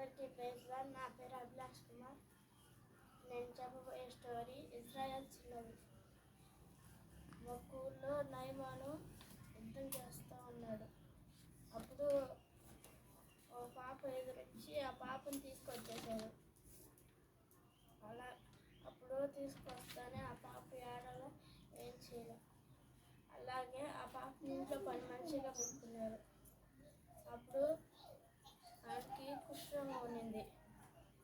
అందరికీ praise lord. నా పేరు అభిలాష్ కుమార్. నేను చెప్పబోయే స్టోరీ ఇజ్రాయెల్ చిన్నది. ఒక ఊళ్ళో నయమాను యుద్ధం చేస్తూ ఉన్నాడు. అప్పుడు ఒక పాప ఎదురొచ్చి ఆ పాపను తీసుకొచ్చేసాడు. అప్పుడు తీసుకొస్తానే ఆ పాప ఏడలో ఏం చేయలే. అలాగే ఆ పాప ఇంట్లో పని మంచిగా పెట్టుకున్నారు. అప్పుడు ఆయనకి కుష్ఠరోగం ఉండింది.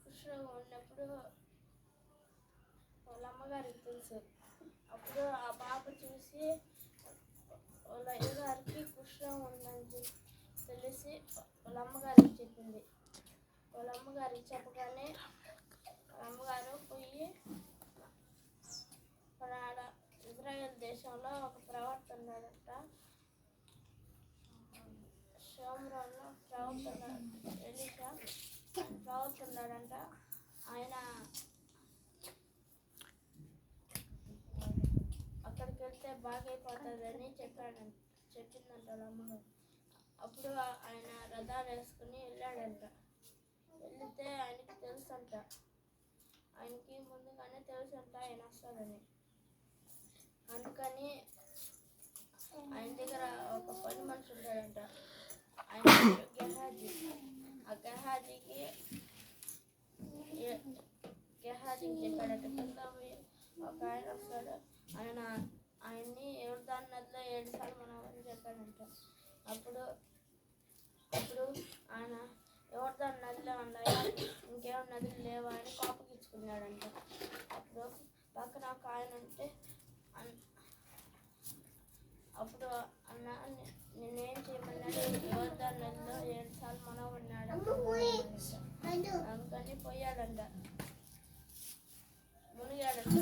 కుష్ఠరోగం ఉన్నప్పుడు వాళ్ళ అమ్మగారికి తెలుసు. అప్పుడు ఆ పాప చూసి వాళ్ళ అయ్యగారికి కుష్ఠరోగం ఉందని తెలిసి వాళ్ళ అమ్మగారికి చెప్పింది. వాళ్ళ అమ్మగారికి చెప్పగానే వాళ్ళ అమ్మగారు పోయి ఆడ ఇజ్రాయెల్ దేశంలో ఒక ప్రవక్త ఉన్నాడంట. షోమ్రోన్లో ఎలీషా ప్రవక్త ఉన్నాడంట. ఆయన అక్కడికి వెళ్తే బాగైపోతుందని చెప్పిందంట వాళ్ళ అమ్మగారు. అప్పుడు ఆయన రథాలు వేసుకుని వెళ్ళాడంట. వెళితే ఆయనకి తెలుసంట, ఆయనకి ముందుగానే తెలుసంట ఆయన వస్తాడని. అందుకని ఆయన దగ్గర ఒక పని మనిషి ఉంటాడంట. ఆయన గెహాజీ. ఆ గెహాజీకి చెప్పాడంట, కింద ఒక ఆయన వస్తాడు, ఆయన్ని యోర్దాను నదిలో 7 సార్లు మనమని చెప్పాడంట. అప్పుడు ఆయన యోర్దాను నదిలో ఉన్నాయా, ఇంకేమో నదులు లేవా అని కోపగించుకున్నాడంట. అప్పుడు పక్కన ఒక ఆయన ఉంటే అప్పుడు అన్న నేనేం చేయమన్నాడు, యోర్దాను నదిలో 7 సార్లు మనమన్నాడు. అందుకని పోయాడంట, మునిగాడంట.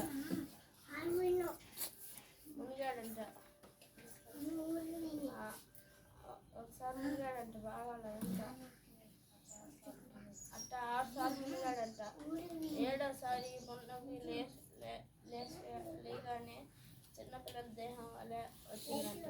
ఒకసారి మునిగాడంట, బాగా అట్లా 6 సార్లు మునిగాడంట. 7వసారి మునగి లేగానే చిన్నపిల్లల దేహం వల్ల వచ్చిందంట.